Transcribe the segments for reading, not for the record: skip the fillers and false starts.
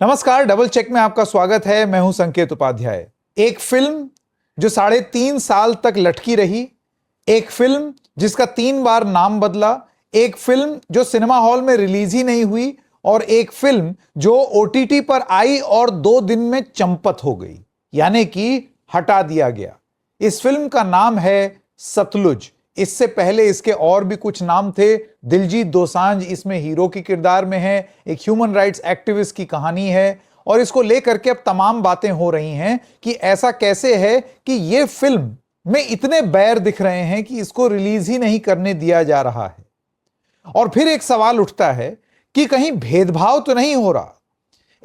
नमस्कार, double check में आपका स्वागत है। मैं हूं संकेत उपाध्याय। एक फिल्म जो 3.5 साल तक लटकी रही, एक फिल्म जिसका 3 बार नाम बदला, एक फिल्म जो सिनेमा हॉल में रिलीज ही नहीं हुई और एक फिल्म जो ओटीटी पर आई और 2 दिन में चंपत हो गई, यानी कि हटा दिया गया। इस फिल्म का नाम है सतलुज। इससे पहले इसके और भी कुछ नाम थे। दिलजीत दोसांझ इसमें हीरो की किरदार में है। एक ह्यूमन राइट्स एक्टिविस्ट की कहानी है और इसको लेकर के अब तमाम बातें हो रही हैं कि ऐसा कैसे है कि यह फिल्म में इतने बैर दिख रहे हैं कि इसको रिलीज ही नहीं करने दिया जा रहा है। और फिर एक सवाल उठता है कि कहीं भेदभाव तो नहीं हो रहा।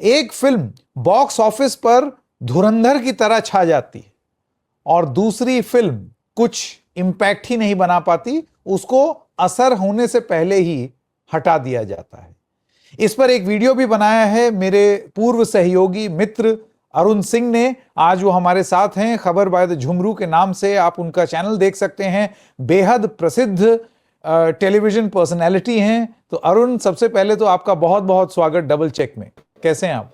एक फिल्म बॉक्स ऑफिस पर धुरंधर की तरह छा जाती है और दूसरी फिल्म कुछ इंपैक्ट ही नहीं बना पाती, उसको असर होने से पहले ही हटा दिया जाता है। इस पर एक वीडियो भी बनाया है मेरे पूर्व सहयोगी मित्र अरुण सिंह ने। आज वो हमारे साथ हैं। खबर बाय द झुमरू के नाम से आप उनका चैनल देख सकते हैं। बेहद प्रसिद्ध टेलीविजन पर्सनैलिटी हैं। तो अरुण, सबसे पहले तो आपका बहुत बहुत स्वागत डबल चेक में। कैसे हैं आप?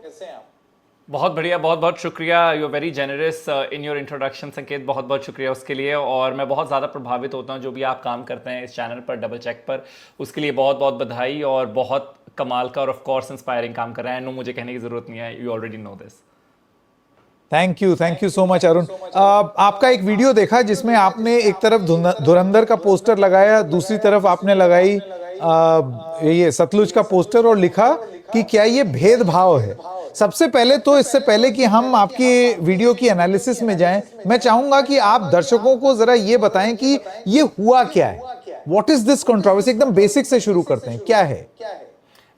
बहुत बढ़िया, बहुत बहुत शुक्रिया। You are very generous in your introduction Sanket, बहुत बहुत शुक्रिया उसके लिए। और मैं बहुत ज़्यादा प्रभावित होता हूँ जो भी आप काम करते हैं इस चैनल पर डबल चेक पर, उसके लिए बहुत बहुत बधाई। और बहुत कमाल का और ऑफ कोर्स इंस्पायरिंग काम कर रहे हैं। नो, मुझे कहने की ज़रूरत नहीं है, you already know this. Thank you so much Arun. आपका एक वीडियो देखा जिसमें आपने एक तरफ धुरंधर का पोस्टर लगाया, दूसरी तरफ आपने लगाई ये सतलुज का पोस्टर और लिखा कि क्या ये भेदभाव है। सबसे पहले तो इससे पहले कि हम आपकी वीडियो की एनालिसिस में जाएं, मैं चाहूंगा कि आप दर्शकों को जरा ये बताएं कि ये हुआ क्या है। What is this controversy? एकदम बेसिक से शुरू करते हैं, क्या है?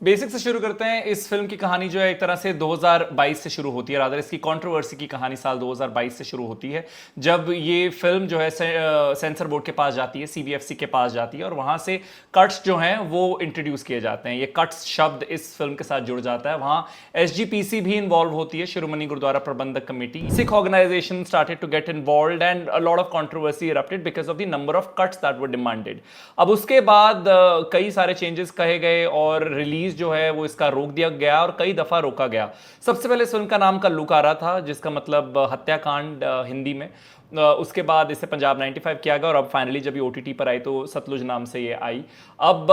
बेसिक से शुरू करते हैं। इस फिल्म की कहानी जो है एक तरह से 2022 से शुरू होती है। रादर इसकी कंट्रोवर्सी की कहानी साल 2022 से शुरू होती है, जब ये फिल्म जो है सेंसर बोर्ड के पास जाती है, सीबीएफसी के पास जाती है और वहां से कट्स जो हैं वो इंट्रोड्यूस किए जाते हैं। ये कट्स शब्द इस फिल्म के साथ जुड़ जाता है। वहां एसजीपीसी भी इन्वॉल्व होती है, Shiromani Gurdwara Prabandhak committee. Sikh organisation started to get involved and a lot of controversy erupted because of the number of cuts that were demanded. अब उसके बाद कई सारे चेंजेस कहे गए और रिलीज जो है वो इसका रोक दिया गया और कई दफा रोका गया। सबसे पहले फिल्म का नाम कल्लू कारा था, जिसका मतलब हत्याकांड हिंदी में। उसके बाद इसे पंजाब 95 किया गया और अब फाइनली जब ये ओटीटी पर आई तो सतलुज नाम से ये आई। अब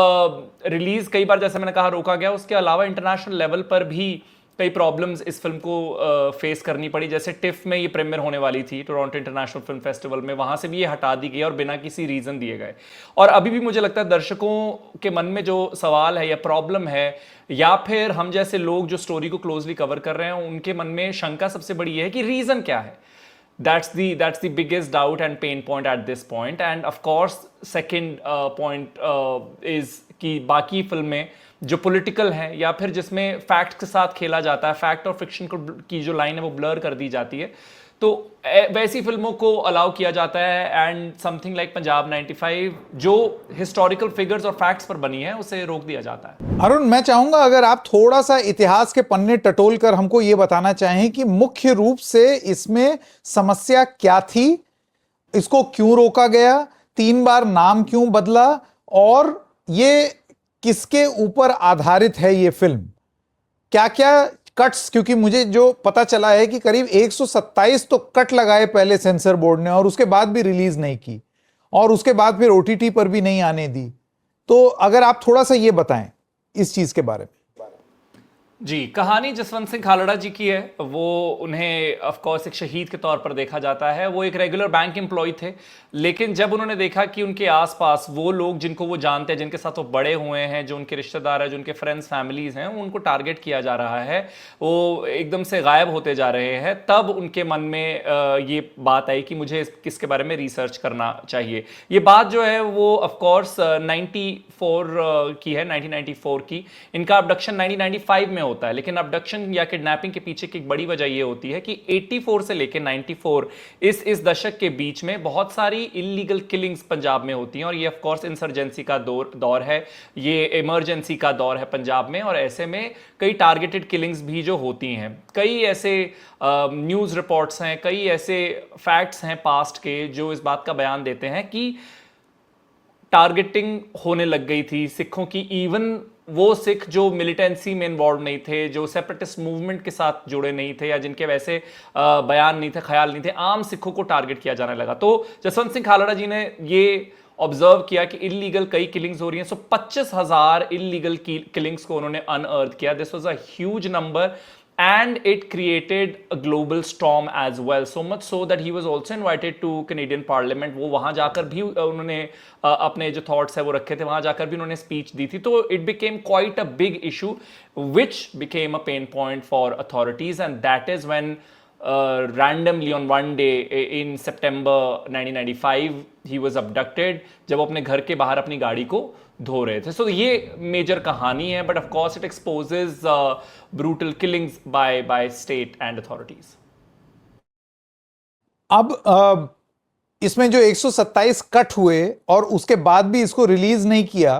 रिलीज कई बार, जैसे मैंने कहा, रोका गया। उसके अलावा इंटरनेशनल लेवल पर भी कई प्रॉब्लम्स इस फिल्म को फेस करनी पड़ी। जैसे टिफ में ये प्रीमियर होने वाली थी, टोरंटो इंटरनेशनल फिल्म फेस्टिवल में, वहां से भी ये हटा दी गई और बिना किसी रीजन दिए गए। और अभी भी मुझे लगता है दर्शकों के मन में जो सवाल है या प्रॉब्लम है, या फिर हम जैसे लोग जो स्टोरी को क्लोजली कवर कर रहे हैं उनके मन में शंका सबसे बड़ी ये है कि रीजन क्या है। That's the biggest doubt and pain point at this point. And of course, second point is कि बाकी फिल्में जो पॉलिटिकल हैं या फिर जिसमें फैक्ट के साथ खेला जाता है, फैक्ट और फिक्शन की जो लाइन है वो ब्लर कर दी जाती है, तो वैसी फिल्मों को अलाउ किया जाता है। एंड समथिंग लाइक पंजाब 95 जो हिस्टोरिकल फिगर्स और फैक्ट्स पर बनी है उसे रोक दिया जाता है। अरुण, मैं चाहूंगा अगर आप थोड़ा सा इतिहास के पन्ने टटोल कर हमको ये बताना चाहें कि मुख्य रूप से इसमें समस्या क्या थी, इसको क्यों रोका गया, 3 बार नाम क्यों बदला और ये किसके ऊपर आधारित है ये फिल्म, क्या क्या कट्स? क्योंकि मुझे जो पता चला है कि करीब 127 तो कट लगाए पहले सेंसर बोर्ड ने और उसके बाद भी रिलीज नहीं की और उसके बाद फिर ओटीटी पर भी नहीं आने दी। तो अगर आप थोड़ा सा ये बताएं इस चीज के बारे में। जी, कहानी जसवंत सिंह खालड़ा जी की है। वो उन्हें ऑफ कोर्स एक शहीद के तौर पर देखा जाता है। वो एक रेगुलर बैंक एम्प्लॉय थे, लेकिन जब उन्होंने देखा कि उनके आसपास वो लोग जिनको वो जानते हैं, जिनके साथ वो बड़े हुए हैं, जो उनके रिश्तेदार हैं, जो उनके फ्रेंड्स फैमिलीज हैं, उनको टारगेट किया जा रहा है, वो एकदम से गायब होते जा रहे हैं, तब उनके मन में ये बात आई कि मुझे किसके बारे में रिसर्च करना चाहिए। ये बात जो है वो ऑफ कोर्स 94 की है, 1994 की। इनका अबडक्शन 1995 में होता है, लेकिन अबडक्शन या किडनैपिंग के पीछे की एक बड़ी वजह यह होती है कि 84 से लेकर 94 इस दशक के बीच में बहुत सारी इलीगल किलिंग्स पंजाब में होती हैं। और ये ऑफ कोर्स इंसर्जेंसी का दौर है, ये इमरजेंसी का दौर है पंजाब में। और ऐसे में कई टारगेटेड किलिंग्स भी जो होती हैं, कई ऐसे न्यूज़ रिपोर्ट्स हैं, कई ऐसे फैक्ट्स हैं पास्ट के जो इस बात का बयान देते हैं कि टारगेटिंग होने लग गई थी सिखों की। इवन वो सिख जो मिलिटेंसी में इन्वॉल्व नहीं थे, जो सेपरेटिस्ट मूवमेंट के साथ जुड़े नहीं थे, या जिनके वैसे बयान नहीं थे, ख्याल नहीं थे, आम सिखों को टारगेट किया जाने लगा। तो जसवंत सिंह खालड़ा जी ने ये ऑब्जर्व किया कि इलीगल कई किलिंग्स हो रही हैं। सो 25,000 इलीगल किलिंग्स को उन्होंने अनअर्थ किया। This was a huge number and it created a global storm as well, so much so that he was also invited to Canadian Parliament। वो वहाँ जाकर भी उन्होंने अपने जो thoughts है वो रखे थे, वहाँ जाकर भी उन्होंने speech दी थी। तो it became quite a big issue which became a pain point for authorities, and that is when randomly on one day in September 1995 he was abducted, जब अपने घर के बाहर अपनी गाड़ी को धो रहे थे। सो ये मेजर कहानी है, but of course it exposes brutal killings by state and authorities. अब इसमें जो 127 कट हुए और उसके बाद भी इसको रिलीज नहीं किया,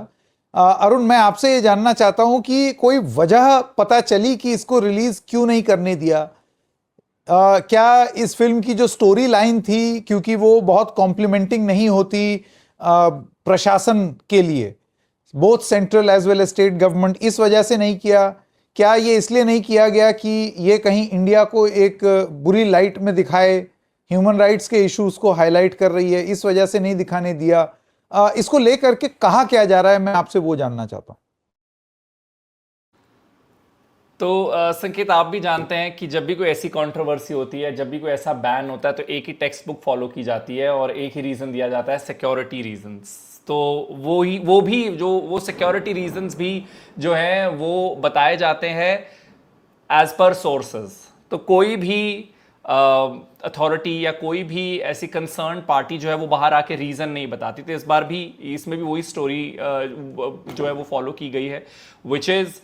अरुण मैं आपसे ये जानना चाहता हूं कि कोई वजह पता चली कि इसको रिलीज क्यों नहीं करने दिया? क्या इस फिल्म की जो स्टोरी लाइन थी, क्योंकि वो बहुत कॉम्प्लीमेंटिंग नहीं होती प्रशासन के लिए, both central as well as state government, इस वजह से नहीं किया? क्या ये इसलिए नहीं किया गया कि ये कहीं इंडिया को एक बुरी लाइट में दिखाए, ह्यूमन राइट्स के इश्यूज को हाईलाइट कर रही है, इस वजह से नहीं दिखाने दिया? इसको लेकर के कहा क्या जा रहा है, मैं आपसे वो जानना चाहता हूं। तो संकेत, आप भी जानते हैं कि जब भी कोई ऐसी कंट्रोवर्सी होती है, जब भी कोई ऐसा बैन होता है, तो एक ही टेक्स्ट बुक फॉलो की जाती है और एक ही रीज़न दिया जाता है, सिक्योरिटी रीजंस। तो वो भी जो वो सिक्योरिटी रीजंस भी जो है वो बताए जाते हैं एज पर सोर्सेज। तो कोई भी अथॉरिटी या कोई भी ऐसी कंसर्न पार्टी जो है वो बाहर आके रीज़न नहीं बताती। तो इस बार भी इसमें भी वही स्टोरी जो है वो फॉलो की गई है, विच इज़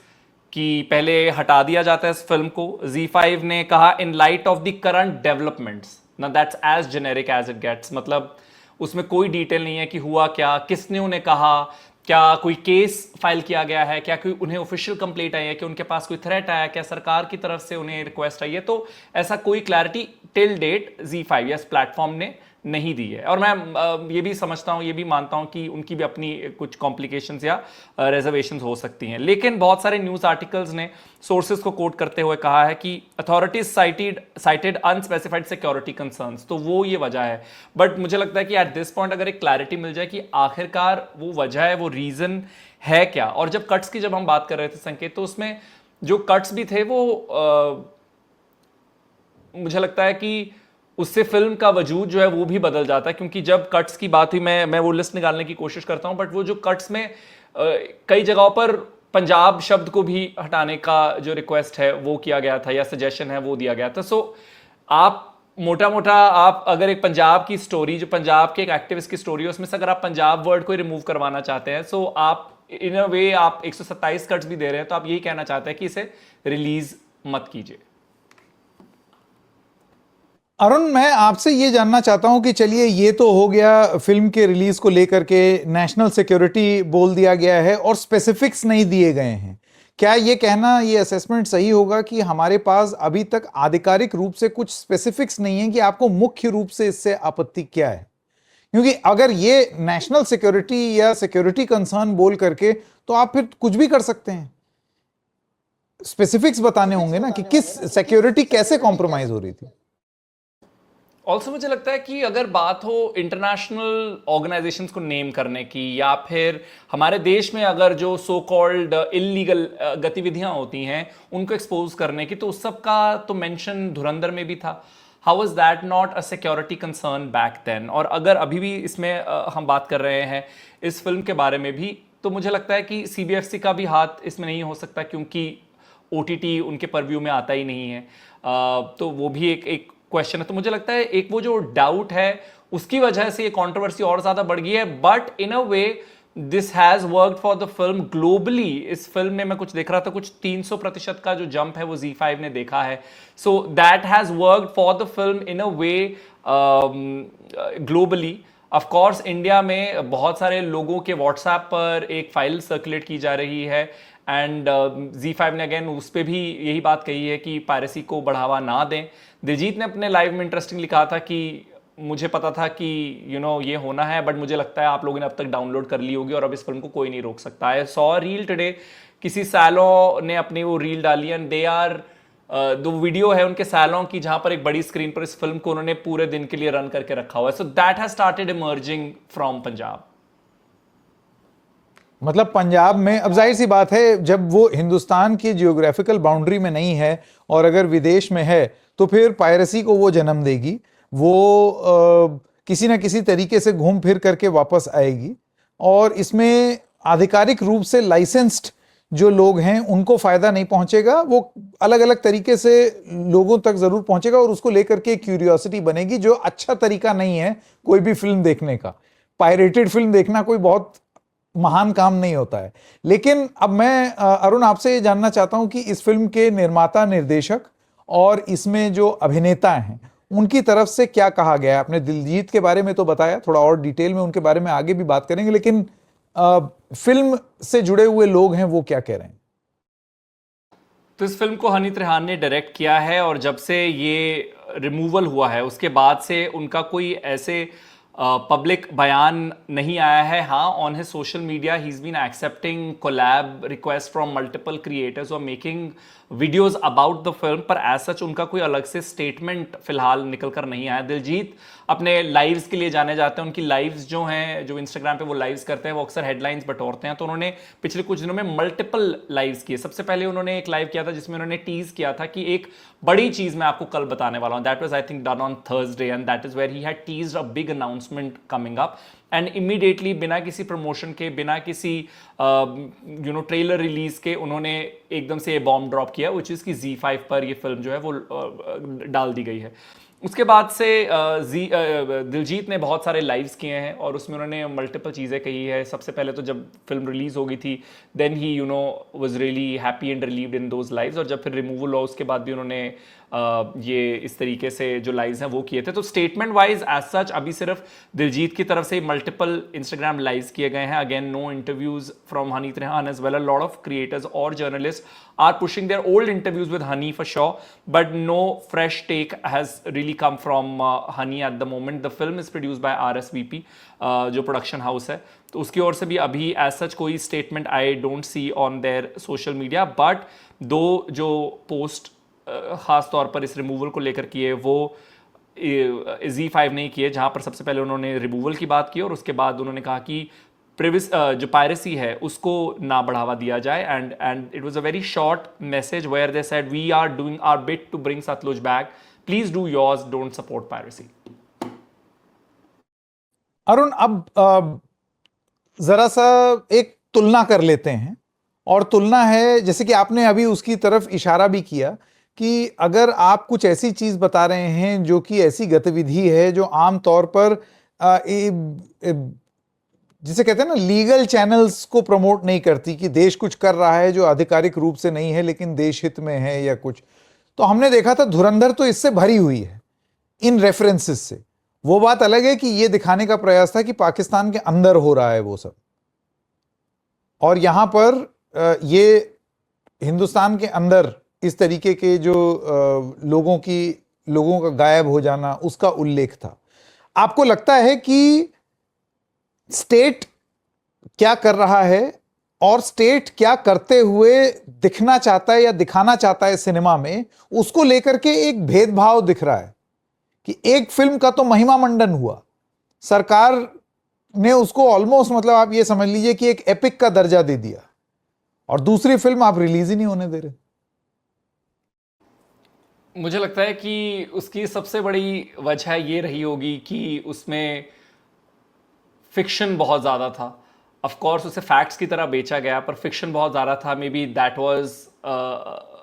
कि पहले हटा दिया जाता है इस फिल्म को। Z5 ने कहा in light of the current developments. ना that's as generic as it gets, मतलब उसमें कोई डिटेल नहीं है कि हुआ क्या, किसने उन्हें कहा, क्या कोई केस फाइल किया गया है, क्या कोई उन्हें ऑफिशियल कंप्लेंट आई है, कि उनके पास कोई थ्रेट आया, क्या सरकार की तरफ से उन्हें रिक्वेस्ट आई है। तो ऐसा कोई क्लैरिटी टिल डेट Z5 या इस प्लेटफॉर्म ने नहीं दी है। और मैं ये भी समझता हूँ, ये भी मानता हूँ कि उनकी भी अपनी कुछ कॉम्प्लिकेशंस या रिजर्वेशंस हो सकती हैं। लेकिन बहुत सारे न्यूज़ आर्टिकल्स ने सोर्सेज को कोट करते हुए कहा है कि authorities cited unspecified security concerns. तो वो ये वजह है। बट मुझे लगता है कि एट दिस पॉइंट अगर एक क्लैरिटी मिल जाए कि आखिरकार वो वजह है, वो रीज़न है क्या। और जब कट्स की जब हम बात कर रहे थे संकेत, तो उसमें जो कट्स भी थे वो मुझे लगता है कि उससे फिल्म का वजूद जो है वो भी बदल जाता है। क्योंकि जब कट्स की बात हुई, मैं वो लिस्ट निकालने की कोशिश करता हूं, बट वो जो कट्स में कई जगहों पर पंजाब शब्द को भी हटाने का जो रिक्वेस्ट है वो किया गया था, या सजेशन है वो दिया गया था। सो आप मोटा मोटा आप अगर एक पंजाब की स्टोरी, जो पंजाब के एक एक्टिविस्ट की स्टोरी है, उसमें से अगर आप पंजाब वर्ड को रिमूव करवाना चाहते हैं, सो आप इन अ वे आप 127 कट्स भी दे रहे हैं, तो आप यही कहना चाहते हैं कि इसे रिलीज मत कीजिए। अरुण मैं आपसे ये जानना चाहता हूं कि चलिए ये तो हो गया फिल्म के रिलीज को लेकर के, नेशनल सिक्योरिटी बोल दिया गया है और स्पेसिफिक्स नहीं दिए गए हैं। क्या ये कहना, ये असेसमेंट सही होगा कि हमारे पास अभी तक आधिकारिक रूप से कुछ स्पेसिफिक्स नहीं है कि आपको मुख्य रूप से इससे आपत्ति क्या है? क्योंकि अगर ये नेशनल सिक्योरिटी या सिक्योरिटी कंसर्न बोल करके, तो आप फिर कुछ भी कर सकते हैं। स्पेसिफिक्स बताने होंगे ना कि किस सिक्योरिटी कैसे कॉम्प्रोमाइज हो रही थी। ऑल्सो मुझे लगता है कि अगर बात हो इंटरनेशनल ऑर्गेनाइजेशंस को नेम करने की, या फिर हमारे देश में अगर जो सो कॉल्ड इलीगल गतिविधियां होती हैं उनको एक्सपोज करने की, तो उस सब का तो मेंशन धुरंधर में भी था। How was that not a security concern back then? और अगर अभी भी इसमें हम बात कर रहे हैं इस फिल्म के बारे में भी, तो मुझे लगता है कि CBFC का भी हाथ इसमें नहीं हो सकता, क्योंकि OTT उनके परव्यू में आता ही नहीं है। तो वो भी एक क्वेश्चन है। तो मुझे लगता है एक वो जो डाउट है उसकी वजह से ये कंट्रोवर्सी और ज्यादा बढ़ गई है। But in a way this has worked for the film globally. इस फिल्म में मैं कुछ देख रहा था, कुछ 300% का जो जंप है वो Z5 ने देखा है। So that has worked for the film in a way globally. Of course India में बहुत सारे लोगों के व्हाट्सएप पर एक फाइल सर्कुलेट की जा रही है, एंड Z5 ने अगेन उस पर भी यही बात कही है कि पायरेसी को बढ़ावा ना दें। दिलजीत ने अपने लाइव में इंटरेस्टिंग लिखा था कि मुझे पता था कि ये होना है, बट मुझे लगता है आप लोगों ने अब तक डाउनलोड कर ली होगी और अब इस फिल्म को कोई नहीं रोक सकता है। सॉ रील टुडे, किसी सैलों ने अपनी वो रील डाली एंड दे आर दो वीडियो है उनके सैलों की, जहां पर एक बड़ी स्क्रीन पर इस फिल्म को उन्होंने पूरे दिन के लिए रन करके रखा हुआ है। So that has started emerging from Punjab. मतलब पंजाब में, अब जाहिर सी बात है, जब वो हिंदुस्तान की जियोग्राफिकल बाउंड्री में नहीं है और अगर विदेश में है तो फिर पायरेसी को वो जन्म देगी। वो किसी ना किसी तरीके से घूम फिर करके वापस आएगी और इसमें आधिकारिक रूप से लाइसेंस्ड जो लोग हैं उनको फायदा नहीं पहुंचेगा। वो अलग अलग तरीके से लोगों तक जरूर पहुंचेगा और उसको लेकर के क्यूरियोसिटी बनेगी, जो अच्छा तरीका नहीं है कोई भी फिल्म देखने का। पायरेटेड फिल्म देखना कोई बहुत महान काम नहीं होता है। लेकिन अब मैं अरुण आपसे ये जानना चाहता हूं कि इस फिल्म के निर्माता, निर्देशक और इसमें जो अभिनेता हैं उनकी तरफ से क्या कहा गया है। आपने दिलजीत के बारे में तो बताया, थोड़ा और डिटेल में उनके बारे में आगे भी बात करेंगे, लेकिन फिल्म से जुड़े हुए लोग हैं वो क्या कह रहे हैं। तो इस फिल्म को हनी त्रेहान ने डायरेक्ट किया है और जब से ये रिमूवल हुआ है उसके बाद से उनका कोई ऐसे पब्लिक बयान नहीं आया है। हाँ, on his social media he is been accepting collab request from multiple creators और making videos about the film, पर एज सच उनका कोई अलग से स्टेटमेंट फिलहाल निकल कर नहीं आया। दिलजीत अपने लाइव्स के लिए जाने जाते हैं, उनकी लाइव्स जो हैं, जो इंस्टाग्राम पे वो लाइव्स करते हैं, वो अक्सर हेडलाइंस बटोरते हैं। तो उन्होंने पिछले कुछ दिनों में मल्टीपल लाइव्स किए। सबसे पहले उन्होंने एक लाइव किया था जिसमें उन्होंने टीज किया था कि एक बड़ी चीज मैं आपको कल बताने वाला हूं। That was I think done on Thursday and that is where he had teased a big announcement coming up and immediately, बिना किसी प्रमोशन के, बिना किसी ट्रेलर रिलीज के, उन्होंने एकदम से ये बॉम्ब ड्रॉप किया, विच इज कि Z5 पर ये फिल्म जो है वो डाल दी गई है। उसके बाद से दिलजीत ने बहुत सारे लाइव्स किए हैं और उसमें उन्होंने मल्टीपल चीज़ें कही है। सबसे पहले तो जब फिल्म रिलीज हो गई थी, then he was really happy and relieved in those lives, और जब फिर रिमूवल हुआ उसके बाद भी उन्होंने ये इस तरीके से जो लाइव्स हैं वो किए थे। तो स्टेटमेंट वाइज एज सच अभी सिर्फ दिलजीत की तरफ से मल्टीपल इंस्टाग्राम लाइव्स किए गए हैं। Again, no interviews from Honey Trehan as well. A lot of creators और journalist are pushing their old interviews with Honey for sure, but no fresh take has really come from Honey at the moment. The film is produced by RSVP, जो production house है, तो उसकी ओर से भी अभी as such कोई statement I don't see on their social media. But दो जो पोस्ट खास तौर पर इस रिमूवल को लेकर किए वो Z5 ने किए, जहां पर सबसे पहले उन्होंने रिमूवल की बात की और उसके बाद उन्होंने कहा कि जो पायरेसी है उसको ना बढ़ावा दिया जाए। And it was a very short message where they said we are doing our bit to bring Sutlej back, please do yours, don't support piracy. Arun, अब जरा सा एक तुलना कर लेते हैं, और तुलना है जैसे कि आपने अभी उसकी तरफ इशारा भी किया कि अगर आप कुछ ऐसी चीज बता रहे हैं जो कि ऐसी गतिविधि है जो आम तौर पर जिसे कहते हैं ना, लीगल चैनल्स को प्रमोट नहीं करती, कि देश कुछ कर रहा है जो आधिकारिक रूप से नहीं है लेकिन देश हित में है या कुछ। तो हमने देखा था धुरंधर तो इससे भरी हुई है इन रेफरेंसेस से। वो बात अलग है कि ये दिखाने का प्रयास था कि पाकिस्तान के अंदर हो रहा है वो सब, और यहां पर ये हिंदुस्तान के अंदर इस तरीके के जो लोगों का गायब हो जाना, उसका उल्लेख था। आपको लगता है कि स्टेट क्या कर रहा है और स्टेट क्या करते हुए दिखना चाहता है या दिखाना चाहता है सिनेमा में, उसको लेकर के एक भेदभाव दिख रहा है कि एक फिल्म का तो महिमा मंडन हुआ, सरकार ने उसको ऑलमोस्ट, मतलब आप ये समझ लीजिए कि एक एपिक का दर्जा दे दिया, और दूसरी फिल्म आप रिलीज ही नहीं होने दे रहे। मुझे लगता है कि उसकी सबसे बड़ी वजह ये रही होगी कि उसमें फिक्शन बहुत ज़्यादा था। ऑफ कोर्स उसे फैक्ट्स की तरह बेचा गया, पर फिक्शन बहुत ज़्यादा था। Maybe that was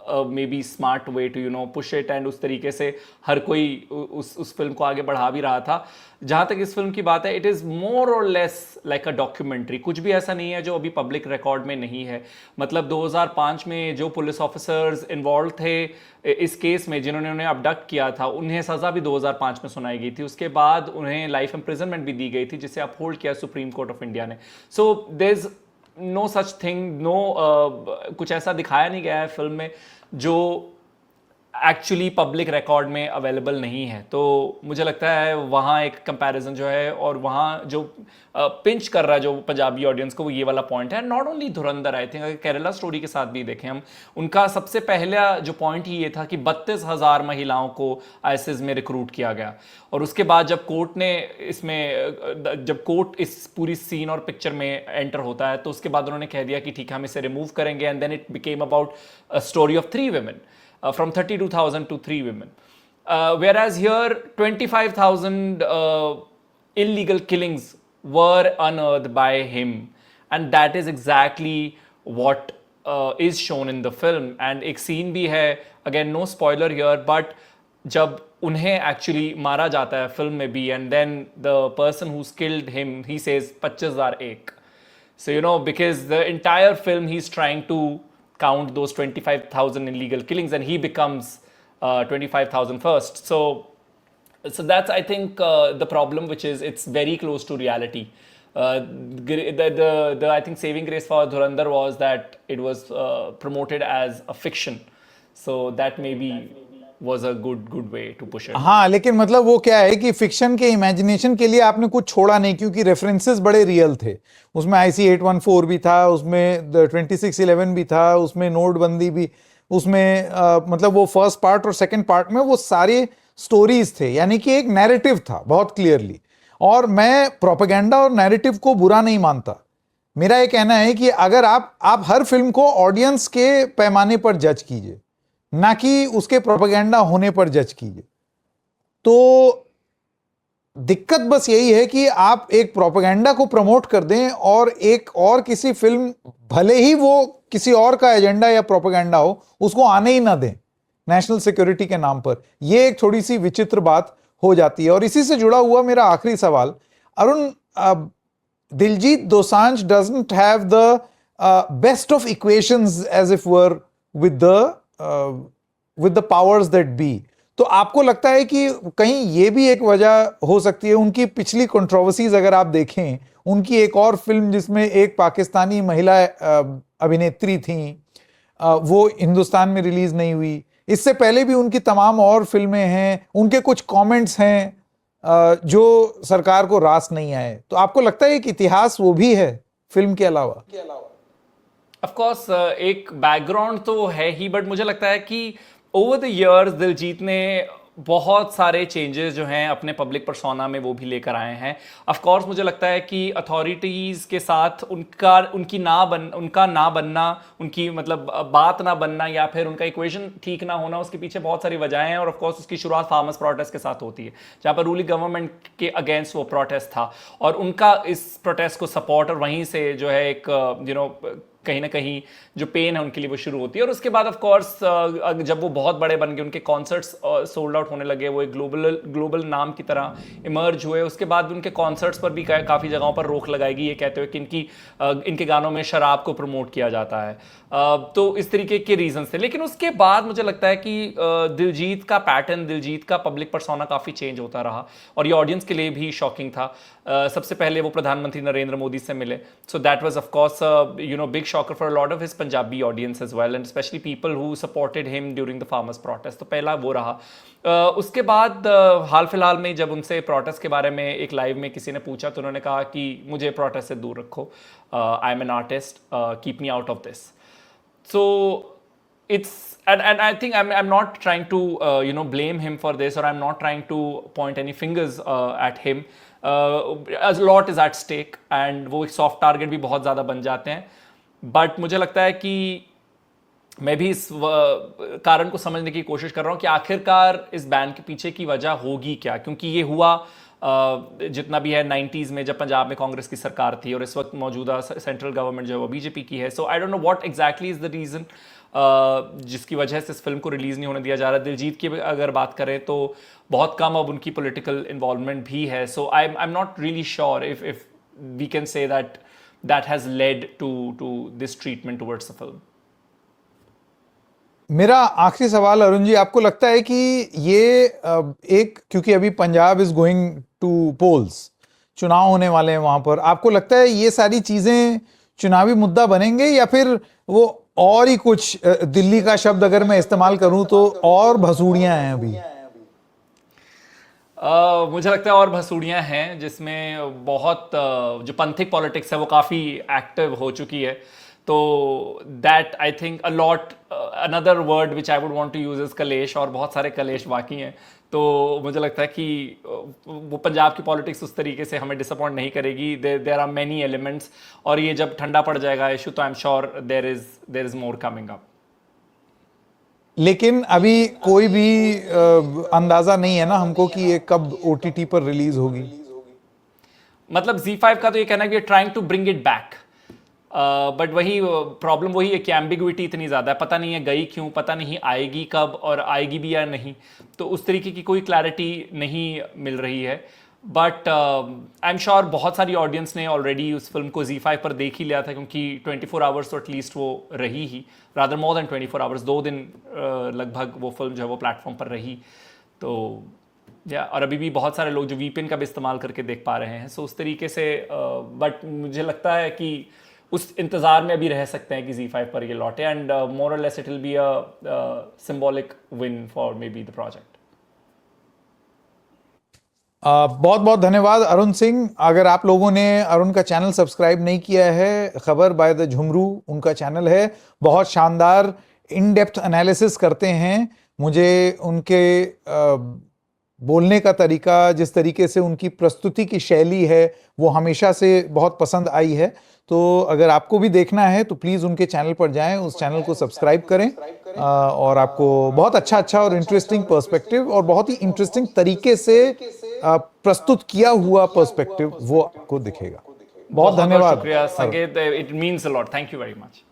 maybe smart way to push it, and उस तरीके से हर कोई उस फिल्म को आगे बढ़ा भी रहा था। जहाँ तक इस फिल्म की बात है, इट इज़ मोर और लेस लाइक अ डॉक्यूमेंट्री। कुछ भी ऐसा नहीं है जो अभी पब्लिक रिकॉर्ड में नहीं है। मतलब 2005 में जो पुलिस ऑफिसर्स इन्वॉल्व थे इस केस में, जिन्होंने उन्हें अबडक्ट किया था, उन्हें सज़ा भी 2005 में सुनाई गई थी। उसके बाद उन्हें लाइफ इम्प्रिजनमेंट भी दी गई थी, जिसे अपहोल्ड किया सुप्रीम कोर्ट ऑफ इंडिया ने। So there is no such thing, no कुछ ऐसा दिखाया नहीं गया है फिल्म में जो एक्चुअली पब्लिक रिकॉर्ड में अवेलेबल नहीं है। तो मुझे लगता है वहाँ एक कंपैरिजन जो है, और वहाँ जो पिंच कर रहा है जो पंजाबी ऑडियंस को, वो ये वाला पॉइंट है। Not only Dhurandhar, I think अगर केरला स्टोरी के साथ भी देखें हम, उनका सबसे पहला जो पॉइंट ही ये था कि 32,000 महिलाओं को आईएसआईएस में रिक्रूट किया गया, और उसके बाद जब कोर्ट ने जब कोर्ट इस पूरी सीन और पिक्चर में एंटर होता है, तो उसके बाद उन्होंने कह दिया कि ठीक है हम इसे रिमूव करेंगे, and then it became about a story of 3 women. From 32,000 to 3 women. Whereas here, 25,000 illegal killings were unearthed by him. And that is exactly what is shown in the film. And एक scene भी है, again no spoiler here, but जब उन्हें actually मारा जाता है film में भी, and then the person who's killed him, he says 25,000 एक. So because the entire film he's trying to count those 25,000 illegal killings, and he becomes 25,000 first. So that's, I think, the problem, which is it's very close to reality. The I think saving grace for Dhurandhar was that it was promoted as a fiction. So that maybe was a good way to push it. हाँ, लेकिन मतलब वो क्या है कि fiction के imagination के लिए आपने कुछ छोड़ा नहीं, क्योंकि रेफरेंसेस बड़े रियल थे। उसमें IC-814 भी था, उसमें 2611 भी था, उसमें नोटबंदी भी, उसमें मतलब वो फर्स्ट पार्ट और सेकंड पार्ट में वो सारे स्टोरीज थे, यानी कि एक नैरेटिव था बहुत क्लियरली। और मैं प्रोपेगेंडा और नैरेटिव को बुरा नहीं मानता। मेरा ये कहना है कि अगर आप हर फिल्म को ऑडियंस के पैमाने पर जज कीजिए, ना कि उसके प्रोपेगेंडा होने पर जज कीजिए। तो दिक्कत बस यही है कि आप एक प्रोपेगेंडा को प्रमोट कर दें और एक और किसी फिल्म, भले ही वो किसी और का एजेंडा या प्रोपेगेंडा हो, उसको आने ही ना दें नेशनल सिक्योरिटी के नाम पर। ये एक थोड़ी सी विचित्र बात हो जाती है। और इसी से जुड़ा हुआ मेरा आखिरी सवाल, Arun, Diljit Dosanjh doesn't have the best of equations as if were with the powers that be. तो आपको लगता है कि कहीं ये भी एक वजह हो सकती है? उनकी पिछली कंट्रोवर्सीज अगर आप देखें, उनकी एक और फिल्म जिसमें एक पाकिस्तानी महिला अभिनेत्री थी, वो हिंदुस्तान में रिलीज नहीं हुई। इससे पहले भी उनकी तमाम और फिल्में हैं, उनके कुछ कमेंट्स हैं जो सरकार को रास नहीं आए। तो आपको लगता है कि इतिहास वो भी है फिल्म के अलावा? ऑफ कोर्स एक बैकग्राउंड तो है ही, बट मुझे लगता है कि ओवर द इयर्स दिलजीत ने बहुत सारे चेंजेस जो हैं अपने पब्लिक पर्सोना में वो भी लेकर आए हैं। ऑफ कोर्स मुझे लगता है कि अथॉरिटीज़ के साथ उनका ना बनना, उनकी मतलब बात ना बनना, या फिर उनका इक्वेशन ठीक ना होना, उसके पीछे बहुत सारी वजहें हैं। और ऑफ कोर्स उसकी शुरुआत फार्मर्स प्रोटेस्ट के साथ होती है, जहाँ पर रूलिंग गवर्नमेंट के अगेंस्ट वो प्रोटेस्ट था, और उनका इस प्रोटेस्ट को सपोर्ट, और वहीं से जो है एक कहीं ना कहीं जो पेन है उनके लिए वो शुरू होती है। और उसके बाद ऑफ कोर्स जब वो बहुत बड़े बन गए, उनके कॉन्सर्ट्स सोल्ड आउट होने लगे, वो एक ग्लोबल नाम की तरह इमर्ज हुए, उसके बाद भी उनके कॉन्सर्ट्स पर भी काफ़ी जगहों पर रोक लगाएगी, ये कहते हुए कि इनके गानों में शराब को प्रमोट किया जाता है। तो इस तरीके के रीजंस थे। लेकिन उसके बाद मुझे लगता है कि दिलजीत का पैटर्न, दिलजीत का पब्लिक पर्सोना काफ़ी चेंज होता रहा, और ये ऑडियंस के लिए भी शॉकिंग था। सबसे पहले वो प्रधानमंत्री नरेंद्र मोदी से मिले, so that was of course big shocker for a lot of his Punjabi audience as well, and specially people who supported him during the farmers protest. तो पहला वो रहा। उसके बाद हाल फिलहाल में जब उनसे प्रोटेस्ट के बारे में एक लाइव में किसी ने पूछा, तो उन्होंने कहा कि मुझे प्रोटेस्ट से दूर रखो, I am an artist, keep me out of this. So it's and I think I'm not trying to blame him for this, or I'm not trying to point any fingers at him. A lot is at stake, and वो एक soft target भी बहुत ज़्यादा बन जाते हैं। But मुझे लगता है कि मैं भी इस कारण को समझने की कोशिश कर रहा हूँ कि आखिरकार इस बैन के पीछे की वजह होगी क्या, क्योंकि ये हुआ जितना भी है 90s में, जब पंजाब में कांग्रेस की सरकार थी, और इस वक्त मौजूदा सेंट्रल गवर्नमेंट जो है वो बीजेपी की है। So I don't know what exactly is the reason जिसकी वजह से इस फिल्म को रिलीज़ नहीं होने दिया जा रहा। दिलजीत की अगर बात करें तो बहुत कम अब उनकी पॉलिटिकल इन्वॉल्वमेंट भी है। So I am not really sure if we can say that has led to this treatment towards the film. मेरा आखिरी सवाल अरुण जी, आपको लगता है कि ये एक, क्योंकि अभी Punjab is going to polls, चुनाव होने वाले हैं वहां पर, आपको लगता है ये सारी चीजें चुनावी मुद्दा बनेंगे, या फिर वो और ही कुछ दिल्ली का शब्द अगर मैं इस्तेमाल करूं तो और भसूड़ियां हैं अभी। मुझे लगता है और भसूड़ियां हैं जिसमें बहुत जो पंथिक पॉलिटिक्स है वो काफ़ी एक्टिव हो चुकी है। तो that I think a lot, another word which I would want to use is कलेश, और बहुत सारे कलेश बाकी हैं। तो मुझे लगता है कि वो पंजाब की पॉलिटिक्स उस तरीके से हमें डिसअपॉइंट नहीं करेगी। देयर आर मेनी एलिमेंट्स, और ये जब ठंडा पड़ जाएगा इशू तो I am sure there is more coming up. लेकिन अभी कोई भी अंदाजा नहीं है ना हमको कि ये कब ओटीटी पर रिलीज होगी। मतलब Z5 का तो ये कहना है कि trying to bring it back, but वही प्रॉब्लम वही है कि एम्बिग्विटी इतनी ज़्यादा है, पता नहीं है गई क्यों, पता नहीं आएगी कब और आएगी भी या नहीं। तो उस तरीके की कोई क्लैरिटी नहीं मिल रही है। बट आई एम श्योर बहुत सारी ऑडियंस ने ऑलरेडी उस फिल्म को Z5 पर देख ही लिया था, क्योंकि 24 आवर्स तो एटलीस्ट वो रही ही, रादर मोर देन 24 आवर्स, 2 दिन लगभग वो फिल्म जो है वो प्लेटफॉर्म पर रही। तो या और अभी भी बहुत सारे लोग जो VPN का भी इस्तेमाल करके देख पा रहे हैं। सो उस तरीके से बट मुझे लगता है कि उस इंतज़ार में अभी रह सकते हैं कि Z5 पर ये लौटे, एंड मोर और less it will be a symbolic win for may be the project. बहुत बहुत धन्यवाद अरुण सिंह। अगर आप लोगों ने अरुण का चैनल सब्सक्राइब नहीं किया है, खबर बाय द झुमरू उनका चैनल है, बहुत शानदार इन डेप्थ एनालिसिस करते हैं। मुझे उनके बोलने का तरीका, जिस तरीके से उनकी प्रस्तुति की शैली है, वो हमेशा से बहुत पसंद आई है। तो अगर आपको भी देखना है तो प्लीज़ उनके चैनल पर जाएं, उस चैनल को सब्सक्राइब करें, और आपको बहुत अच्छा और इंटरेस्टिंग पर्सपेक्टिव और बहुत ही इंटरेस्टिंग तरीके से प्रस्तुत किया हुआ पर्सपेक्टिव वो आपको दिखेगा। बहुत धन्यवाद। शुक्रिया संकेत, it means a lot, thank you very much.